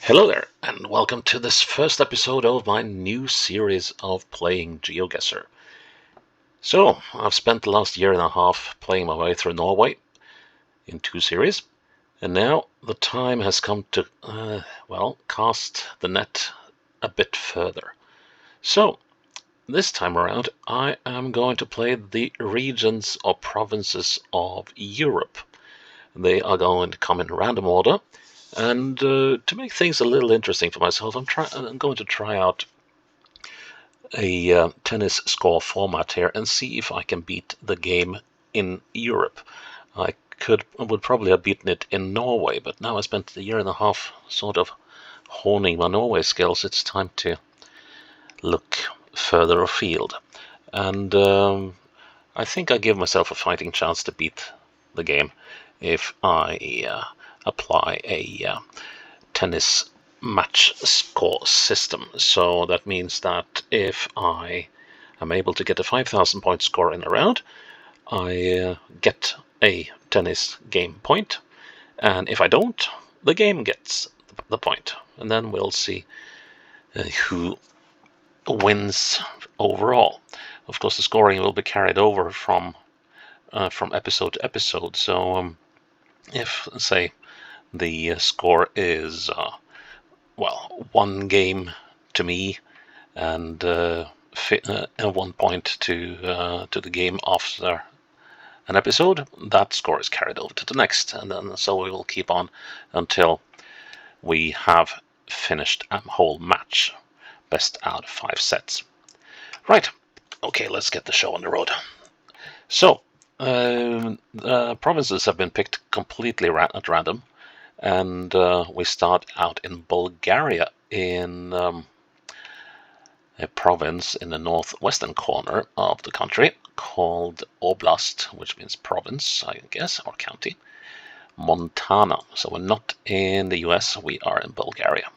Hello there, and welcome to this first episode of my new series of playing GeoGuessr. So, I've spent the last year and a half playing my way through Norway in two series, and now the time has come to, cast the net a bit further. So, this time around, I am going to play the regions or provinces of Europe. They are going to come in random order. And to make things a little interesting for myself, I'm going to try out a tennis score format here and see if I can beat the game in Europe. I would probably have beaten it in Norway, but now I spent a year and a half sort of honing my Norway skills. It's time to look further afield. And I think I give myself a fighting chance to beat the game if I apply a tennis match score system. So that means that if I am able to get a 5,000 point score in a round, I get a tennis game point, and if I don't, the game gets the point, and then we'll see who wins overall. Of course, the scoring will be carried over from episode to episode. So if, say, the score is, one game to me and 1 point to the game after an episode, that score is carried over to the next. And then so we will keep on until we have finished a whole match. Best out of 5 sets. Right, okay, let's get the show on the road. So, the provinces have been picked completely at random. And we start out in Bulgaria, in a province in the northwestern corner of the country called Oblast, which means province, I guess, or county. Montana. So we're not in the US, we are in Bulgaria.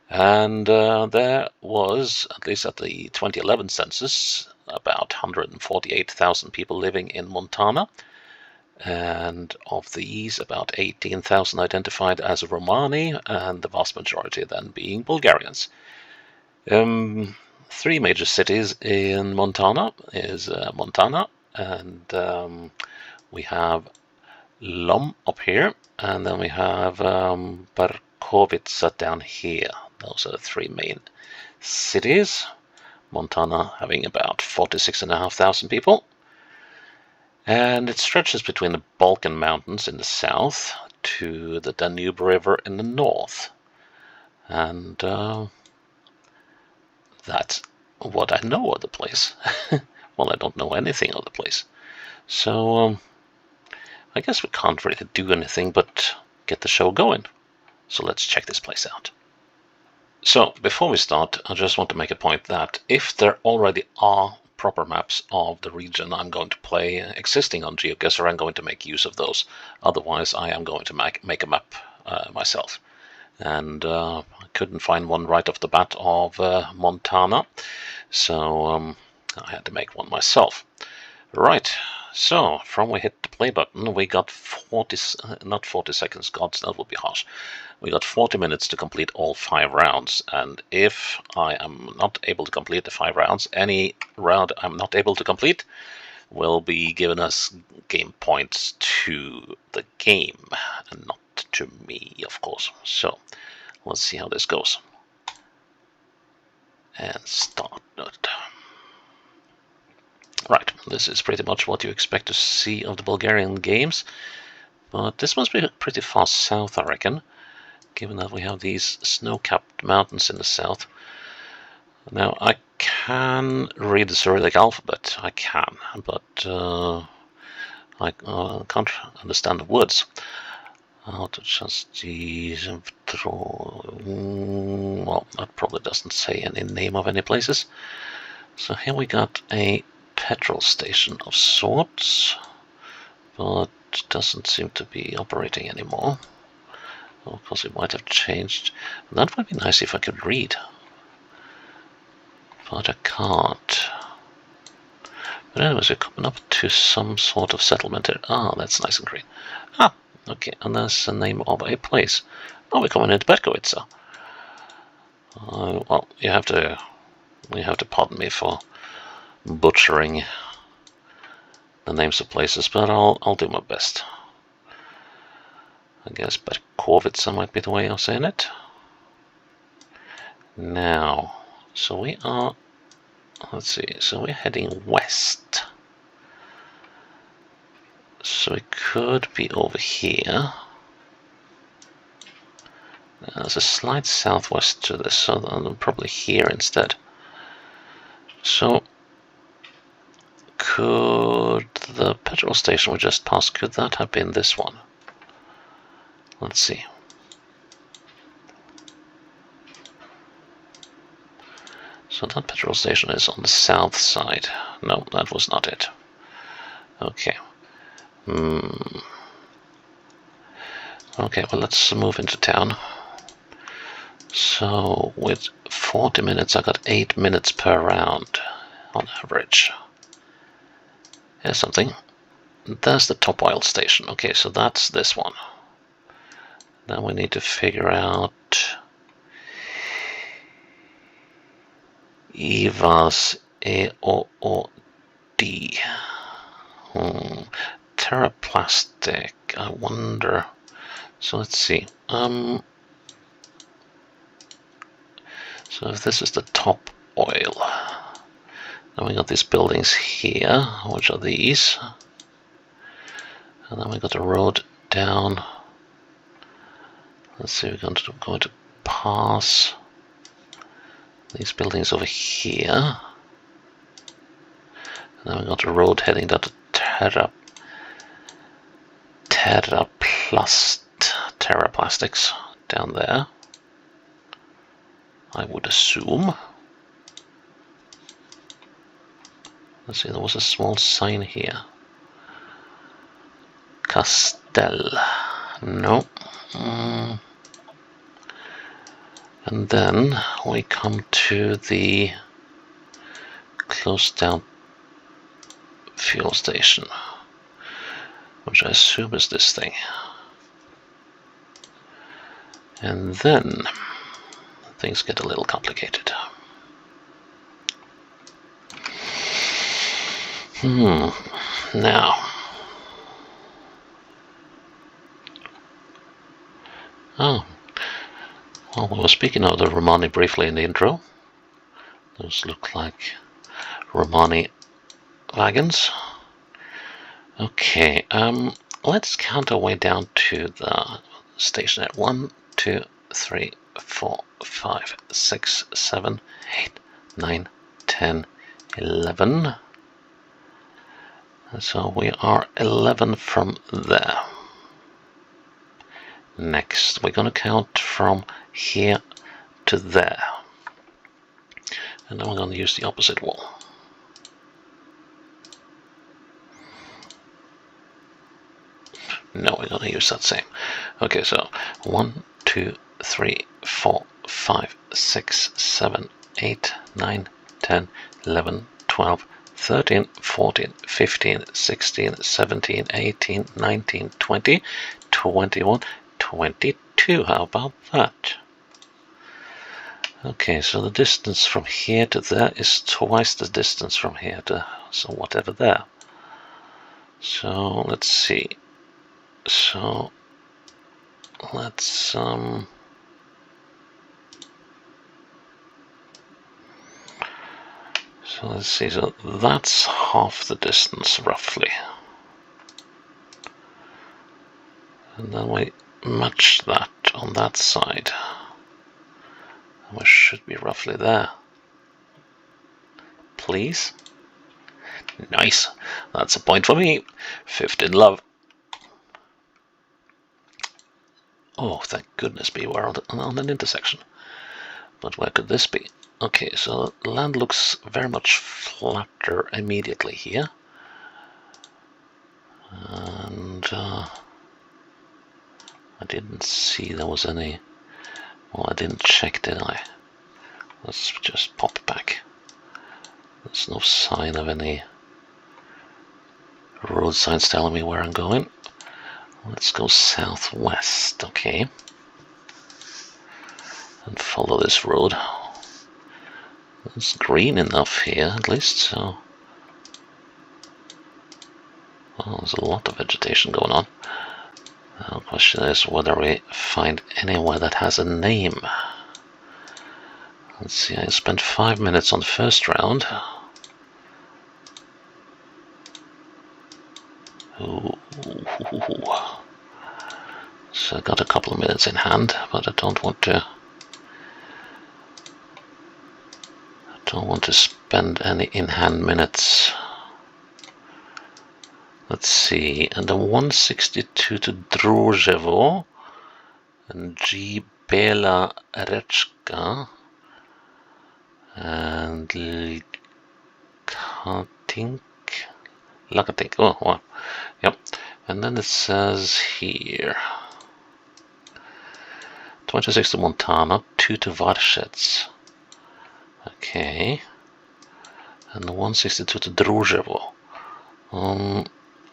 And there was, at least at the 2011 census, about 148,000 people living in Montana. And of these, about 18,000 identified as Romani, and the vast majority then being Bulgarians. 3 major cities in Montana is Montana, and we have Lom up here, and then we have Barkovica down here. Those are the 3 main cities. Montana having about 46,500 people. And it stretches between the Balkan Mountains in the south to the Danube River in the north. And that's what I know of the place. Well, I don't know anything of the place. So I guess we can't really do anything but get the show going. So let's check this place out. So before we start, I just want to make a point that if there already are proper maps of the region I'm going to play existing on GeoGuessr, I'm going to make use of those. Otherwise, I am going to make a map myself. And I couldn't find one right off the bat of Montana, so I had to make one myself. Right, so from we hit the play button, we got 40 seconds, God, that would be harsh. We got 40 minutes to complete all 5 rounds, and if I am not able to complete the 5 rounds, any round I'm not able to complete will be given us game points to the game, and not to me, of course. So, let's see how this goes. And start it. Right, this is pretty much what you expect to see of the Bulgarian games, but this must be pretty far south, I reckon, given that we have these snow-capped mountains in the south. Now, I can read the Cyrillic alphabet, I can, but I can't understand the words. How to just use, well, that probably doesn't say any name of any places. So here we got a petrol station of sorts, but doesn't seem to be operating anymore. Of course, it might have changed. That would be nice if I could read, but I can't. But anyways, we're coming up to some sort of settlement here. Ah, that's nice and green. Ah, okay, and that's the name of a place. Oh, we're coming into Berkovica. Well, you have to pardon me for butchering the names of places, but I'll do my best. I guess Berkowitz might be the way of saying it. Now, so we are, let's see, so we're heading west. So it could be over here. There's a slight southwest to this, so I'm probably here instead. So, could the petrol station we just passed, could that have been this one? Let's see. So that petrol station is on the south side. No, that was not it. Okay. Okay, well, let's move into town. So with 40 minutes, I got 8 minutes per round on average. Here's something. There's the top oil station. Okay, so that's this one. Now we need to figure out EVA's EOOD. Terraplastic, I wonder. So let's see. So if this is the top oil, then we got these buildings here, which are these. And then we got the road down. Let's see, we're going to pass these buildings over here. And then we got the road heading down to Terraplastics down there, I would assume. Let's see, there was a small sign here. Castel. No. And then we come to the closed down fuel station, which I assume is this thing. And then things get a little complicated. Now, well, we were speaking of the Romani briefly in the intro. Those look like Romani wagons. Okay, let's count our way down to the station at 1, 2, 3, 4, 5, 6, 7, 8, 9, 10, 11. So we are 11 from there. Next, we're going to count from here to there. And then we're going to use the opposite wall. No, we're going to use that same. Okay, so 1, 2, 3, 4, 5, 6, 7, 8, 9, 10, 11, 12, 13, 14, 15, 16, 17, 18, 19, 20, 21, 22. How about that? Okay, so the distance from here to there is twice the distance from here to so whatever there. So let's see. So let's so let's see. So that's half the distance roughly, and then we match that on that side. We should be roughly there. Please. Nice. That's a point for me. 15 love. Oh, thank goodness we were on an intersection. But where could this be? Okay, so the land looks very much flatter immediately here. And I didn't see there was any... Well, I didn't check, did I? Let's just pop back. There's no sign of any road signs telling me where I'm going. Let's go southwest, okay. and follow this road. It's green enough here, at least, so... Well, there's a lot of vegetation going on. The question is whether we find anywhere that has a name. Let's see, I spent 5 minutes on the first round. Ooh. So I got a couple of minutes in hand, but I don't want to spend any in-hand minutes. Let's see, and the 162 to Druževo and G. Bela Rečka and Lakatink. Oh, wow. Yep. And then it says here 26 to Montana, 2 to Varšec. Okay. And the 162 to Druževo.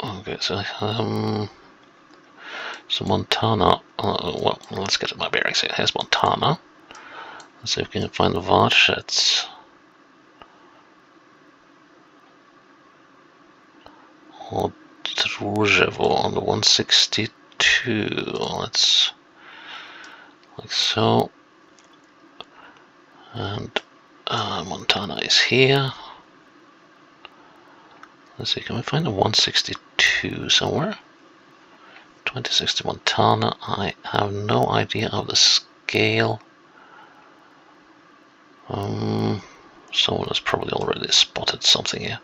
Okay, so Montana, well, let's get my bearings here. Here's Montana. Let's see if we can find Varšec. Or Druževo on the 162. Let's, like so. And Montana is here. Let's see, can we find a 162 somewhere? 26 to Montana. I have no idea of the scale. Someone has probably already spotted something here.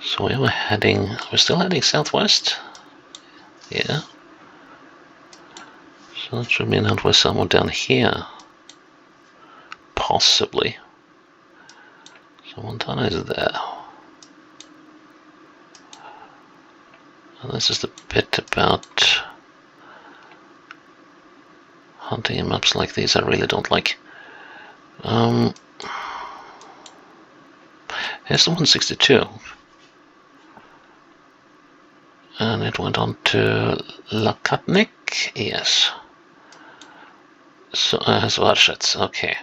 So we're still heading southwest. Yeah. So that should mean that we're somewhere down here. Possibly. So Montana is there. And this is the bit about hunting in maps like these I really don't like. Here's the 162. And it went on to Lakatnik, yes. So, Varšec, okay.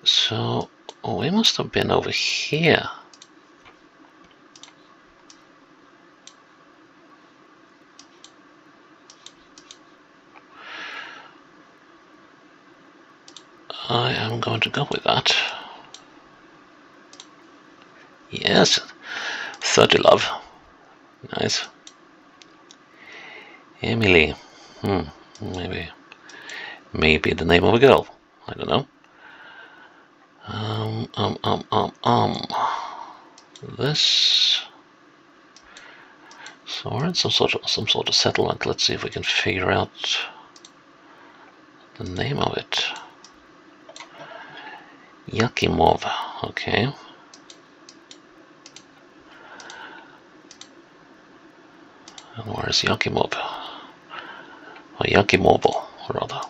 So, we must have been over here. I am going to go with that. Yes, 30 love. Nice. Emily. Maybe the name of a girl. I don't know. This. So we're in some sort of settlement. Let's see if we can figure out the name of it. Yakimov. Okay. And where is Yakimov? Or Yakimovo, rather.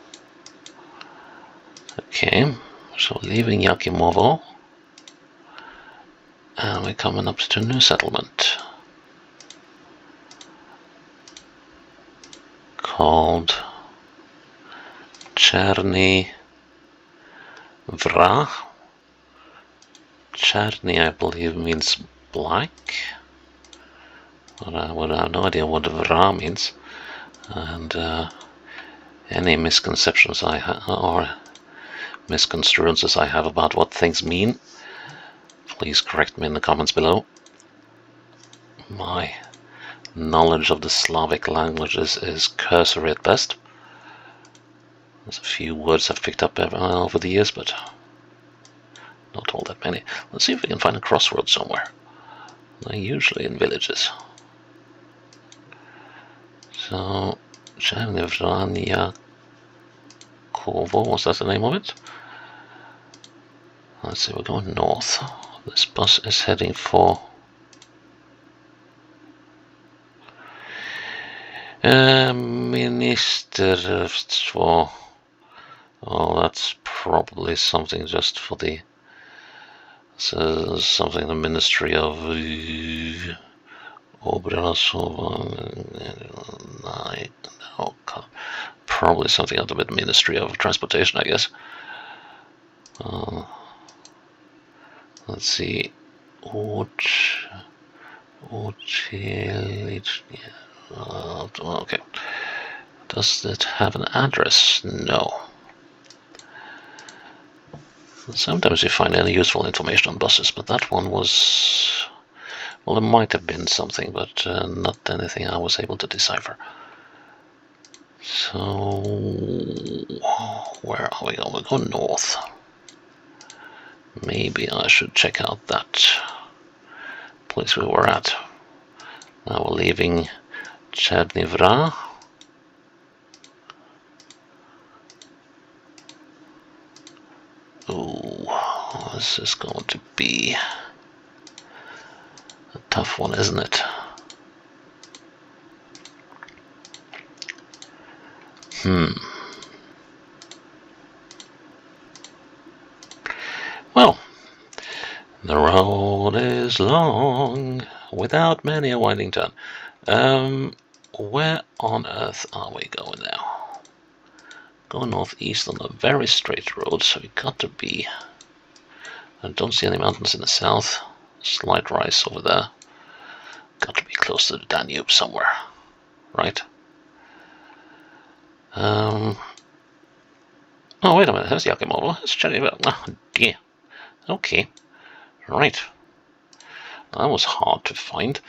Okay, so leaving Yakimovo, and we're coming up to a new settlement called Cherny Vra. Cherny, I believe, means black. But I would have no idea what Vra means. And any misconceptions I have, or misconstruences I have about what things mean, please correct me in the comments below. My knowledge of the Slavic languages is cursory at best. There's a few words I've picked up over the years, but not all that many. Let's see if we can find a crossroad somewhere. They're usually in villages. So, Chernivrania Kovo, was that the name of it? Let's see, we're going north. This bus is heading for Ministerstvo. Oh, that's probably something just for the something the Ministry of Oblast. No, probably something out of the Ministry of Transportation, I guess. Let's see. Okay. Does it have an address? No. Sometimes you find any useful information on buses, but that one was... Well, it might have been something, but not anything I was able to decipher. So... Where are we going? We're going north. Maybe I should check out that place we were at. Now we're leaving Chernivra. Oh, this is going to be a tough one, isn't it? Well, the road is long, without many a winding turn. Where on earth are we going now? Going northeast on a very straight road, so we got to be... I don't see any mountains in the south. Slight rise over there. Got to be close to the Danube somewhere, right? Oh, wait a minute, there's Yakimovo. Let's check it out. Oh, dear. Okay, right. That was hard to find.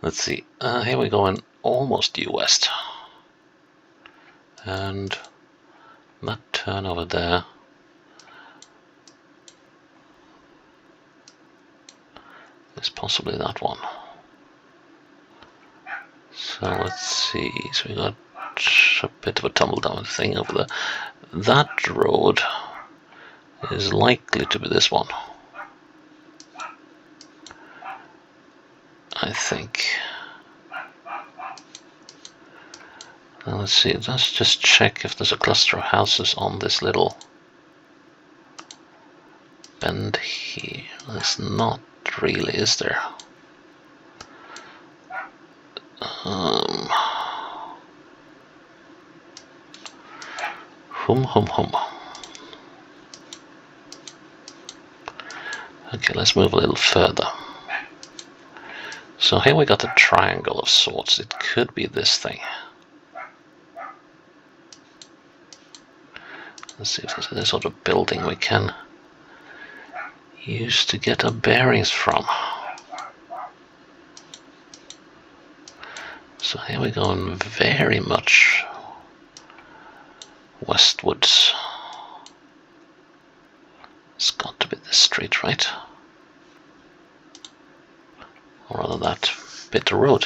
Let's see. Here we go in almost due west. And that turn over there is possibly that one. So let's see. So we got a bit of a tumble down thing over there. That road is likely to be this one, I think. Now let's see, let's just check if there's a cluster of houses on this little bend here. There's not really, is there? Okay, let's move a little further. So here we got a triangle of sorts. It could be this thing. Let's see if there's any sort of building we can use to get our bearings from. So here we're going very much westwards. It's got to be this street, right? Or rather that bit of road.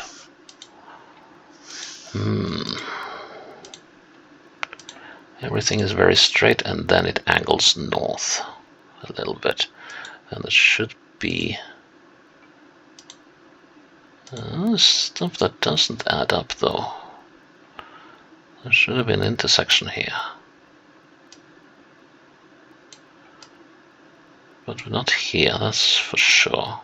Everything is very straight and then it angles north a little bit. And it should be stuff that doesn't add up though. There should have been an intersection here. But we're not here, that's for sure.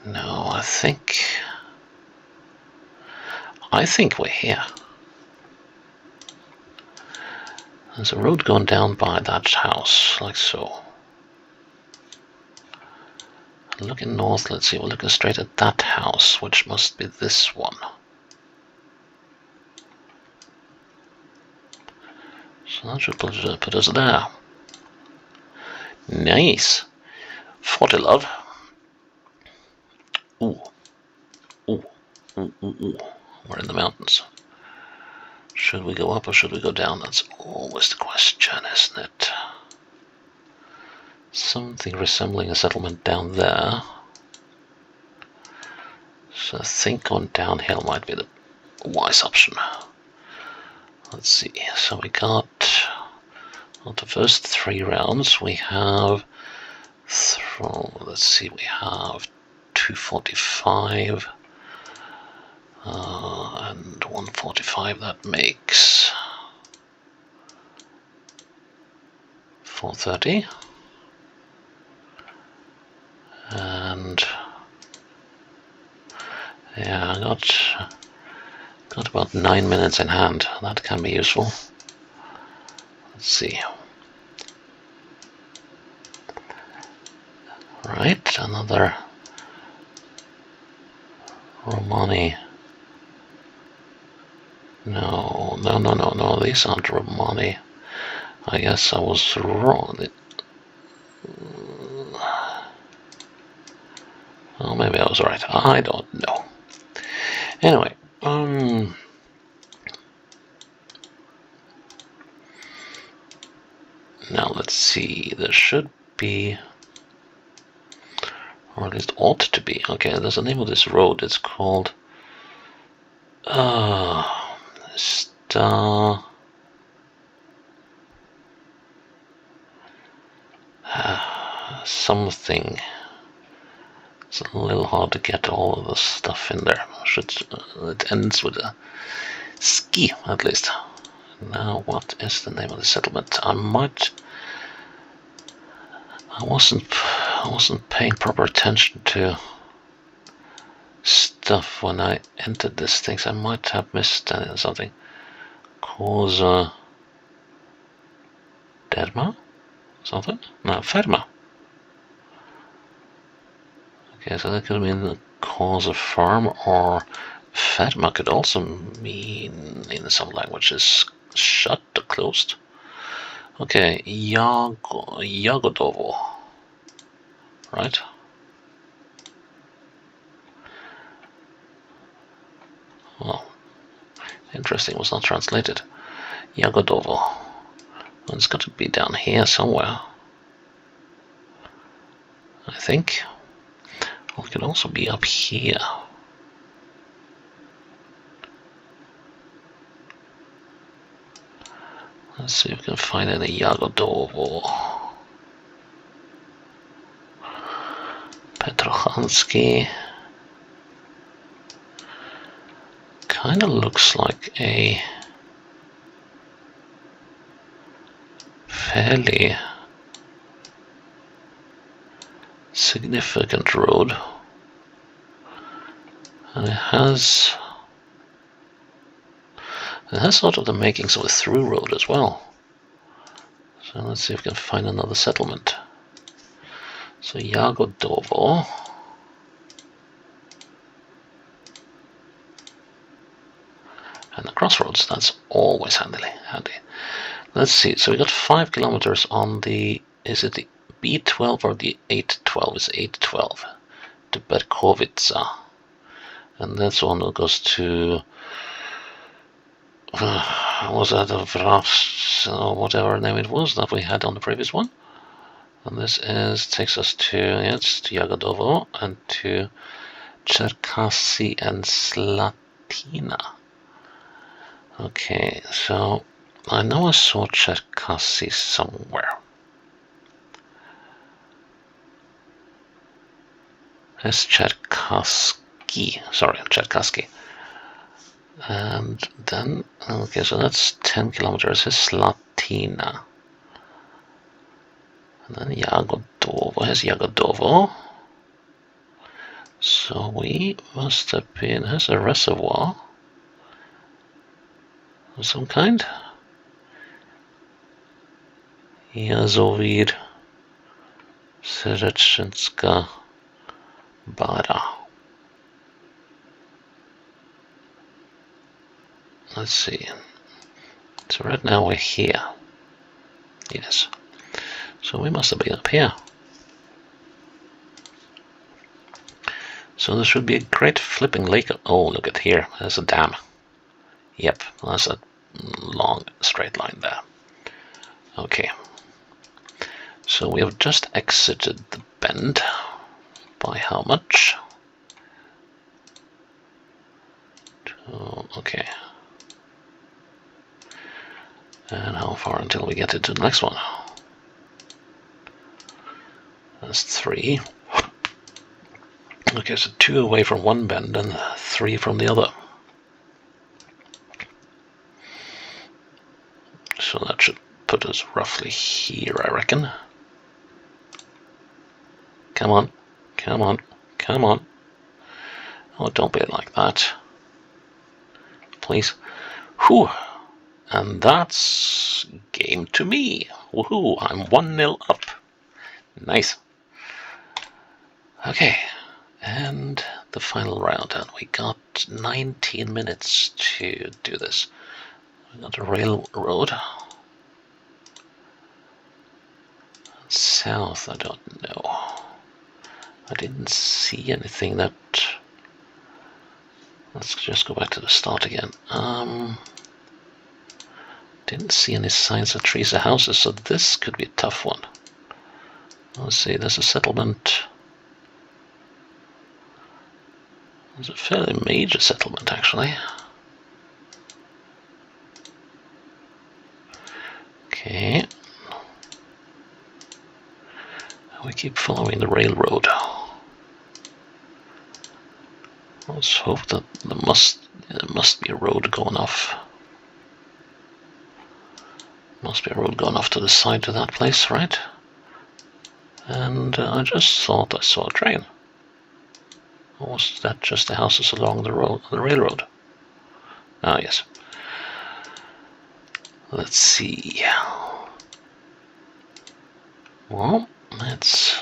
No, I think we're here. There's a road going down by that house, like so. Looking north, let's see, we're looking straight at that house, which must be this one. So that should put us there. Nice. 40 love. Ooh. Ooh. Ooh, ooh, ooh. We're in the mountains. Should we go up or should we go down? That's always the question, isn't it? Something resembling a settlement down there. So I think going downhill might be the wise option. Let's see. So we got on the first 3 rounds we have let's see, we have 245, And 145, that makes 430. And yeah, I got about 9 minutes in hand. That can be useful. Let's see. Right, another Romani. No, these aren't Romani. I guess I was wrong. Oh, maybe I was right. I don't know. Anyway, now let's see. There should be, or at least ought to be. Okay, there's a name of this road. It's called Star. Something. It's a little hard to get all of the stuff in there. It ends with a ski, at least. Now, what is the name of the settlement? I wasn't paying proper attention to stuff when I entered this thing, so I might have missed something. Cause Derma? Something? No, Ferma. Okay, so that could mean the cause of farm, or Ferma could also mean, in some languages, shut or closed. Okay, Jagodovo. Right? Well, interesting, it was not translated. Jagodovo. Well, it's got to be down here somewhere, I think. Well, it could also be up here. Let's see if we can find any Jagodovo. Petrochanski. Kind of looks like a fairly significant road, and it has sort of the makings of a through road as well. So let's see if we can find another settlement. So Jagodovo. And the crossroads, that's always handy. Let's see, so we got 5 kilometers on the, is it the B12 or the 812? It's 812 to Berkovica. And that's one that goes to, was that a Vras, or whatever name it was that we had on the previous one? And this takes us to, it's to Jagodovo and to Cherkasy and Slatina. Okay, so I know I saw Cherkasy somewhere. It's Cherkasky, sorry, Cherkasky. And then, okay, so that's 10 kilometers, it's Slatina. And then Jagodovo, here's Jagodovo. So we must have been, here's a reservoir of some kind. Jazovir Serechinska Bara. Let's see. So right now we're here. Yes. So we must have been up here. So there should be a great flipping lake. Oh, look at here. There's a dam. Yep, that's a long straight line there. Okay. So we have just exited the bend. By how much? Okay. And how far until we get into the next one? That's 3. Okay, so 2 away from one bend and 3 from the other. is roughly here, I reckon. Come on, come on, come on. Oh, don't be like that. Please. Whew. And that's game to me. Woohoo, I'm 1-0 up. Nice. Okay, and the final round, and we got 19 minutes to do this. We got a railroad. South, I don't know. I didn't see anything that... Let's just go back to the start again. Didn't see any signs of trees or houses, so this could be a tough one. Let's see, there's a settlement. There's a fairly major settlement, actually. Okay. We keep following the railroad. Let's hope that there must be a road going off. Must be a road going off to the side to that place, right? And I just thought I saw a train. Or was that just the houses along the railroad? Ah, yes. Let's see. Well, let's...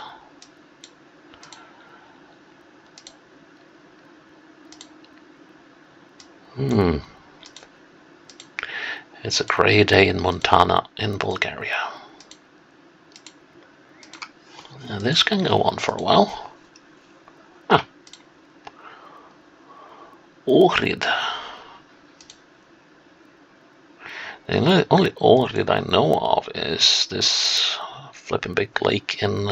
It's a grey day in Montana, in Bulgaria. Now this can go on for a while. Ah. Ohrid. The only Ohrid I know of is this flipping big lake in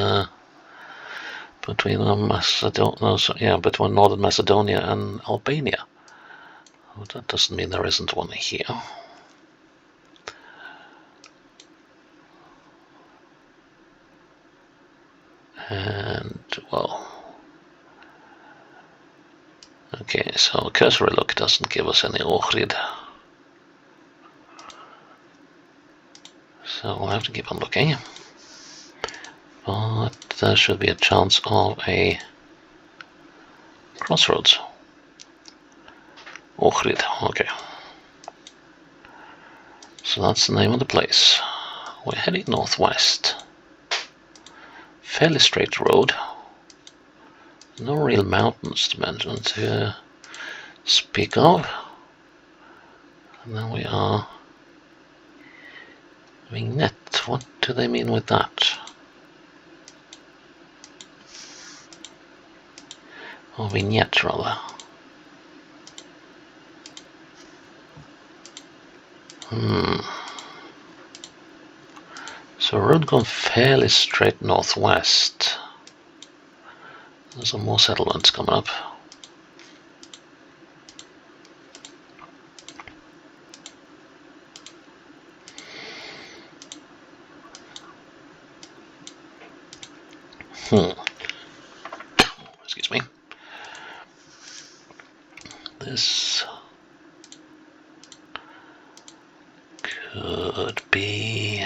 between between Northern Macedonia and Albania. Well, that doesn't mean there isn't one here. And, well... Okay, so cursory look doesn't give us any Ohrid. So we'll have to keep on looking. But there should be a chance of a crossroads. Ohrid, okay. So that's the name of the place. We're heading northwest. Fairly straight road. No real mountains to mention to speak of. And then we are vignette. What do they mean with that? Or vignette rather. So road going fairly straight northwest. There's some more settlements coming up. Excuse me. This could be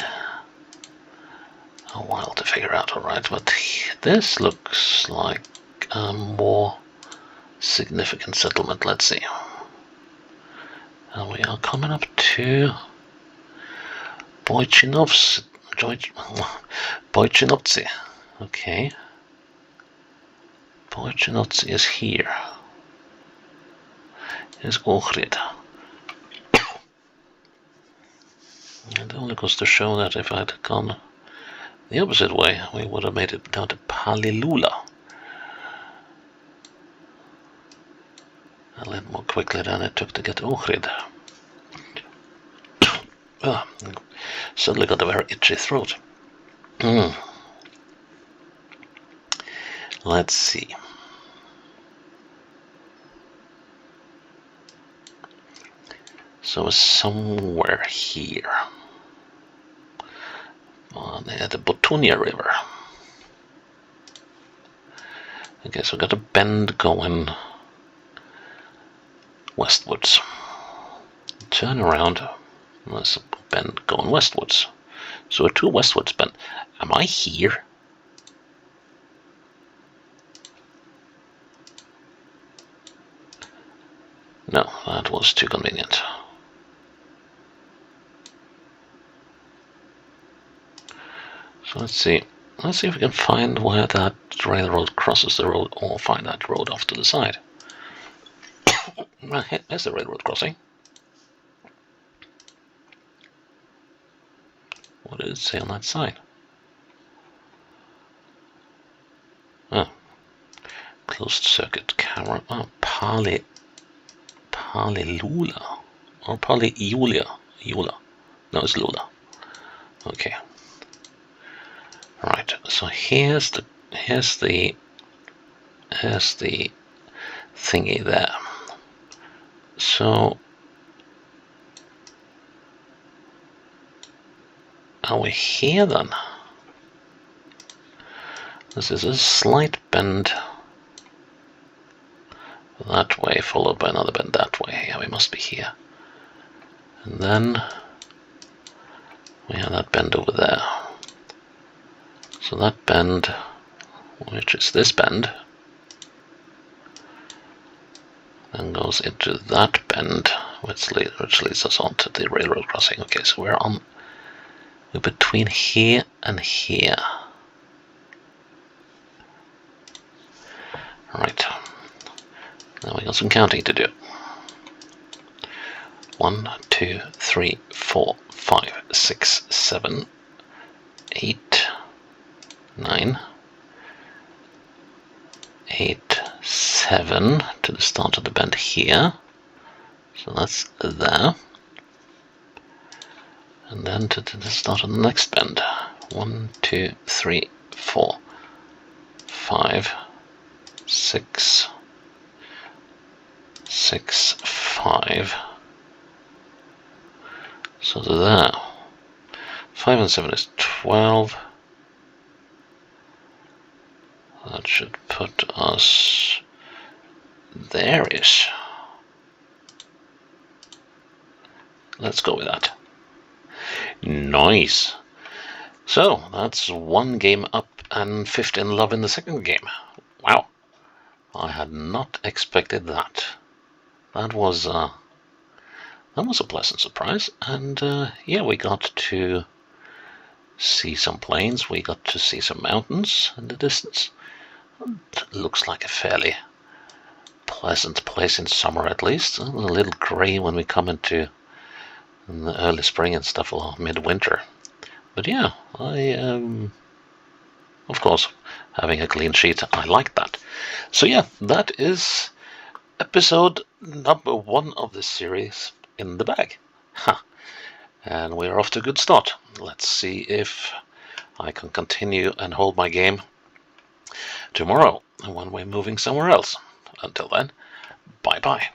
a while to figure out, alright, but this looks like a more significant settlement. Let's see. And we are coming up to Boychinovci. Okay. Boychinovci is here. Here's Ohrid. It only goes to show that if I had gone the opposite way, we would have made it down to Palilula. A little more quickly than it took to get to Ohrid. Suddenly got a very itchy throat. Let's see. So somewhere here. Near the Botunia River. Okay, so we got a bend going westwards. Turn around. There's a bend going westwards. So a 2 westward spin. Am I here? No, that was too convenient. So let's see. Let's see if we can find where that railroad crosses the road, or find that road off to the side. There's the railroad crossing. What did it say on that sign? Oh, closed circuit camera. Oh, Palilula or Palilula. No, it's Lula. Okay. Right. So here's the thingy there. So are we here then? This is a slight bend that way, followed by another bend that way. Yeah, we must be here. And then we have that bend over there. So that bend, which is this bend, then goes into that bend, which leads us on to the railroad crossing. Okay, so we're between here and here. Right. Now we got some counting to do. 1, 2, 3, 4, 5, 6, 7, 8, 9, 8, 7 to the start of the bend here. So that's there. And then to the start of the next bend. 1, 2, 3, 4, 5, 6, 6, 5. So there. 5 and 7 is 12. That should put us there-ish. Let's go with that. Nice. So that's 1 game up and 15 love in the second game. Wow. I had not expected that. That was a pleasant surprise. And yeah, we got to see some plains. We got to see some mountains in the distance. It looks like a fairly pleasant place in summer, at least. A little grey when we come into the early spring and stuff, or midwinter. But yeah, of course, having a clean sheet, I like that. So yeah, that is episode number 1 of this series in the bag. And we're off to a good start. Let's see if I can continue and hold my game tomorrow when we're moving somewhere else. Until then, bye-bye.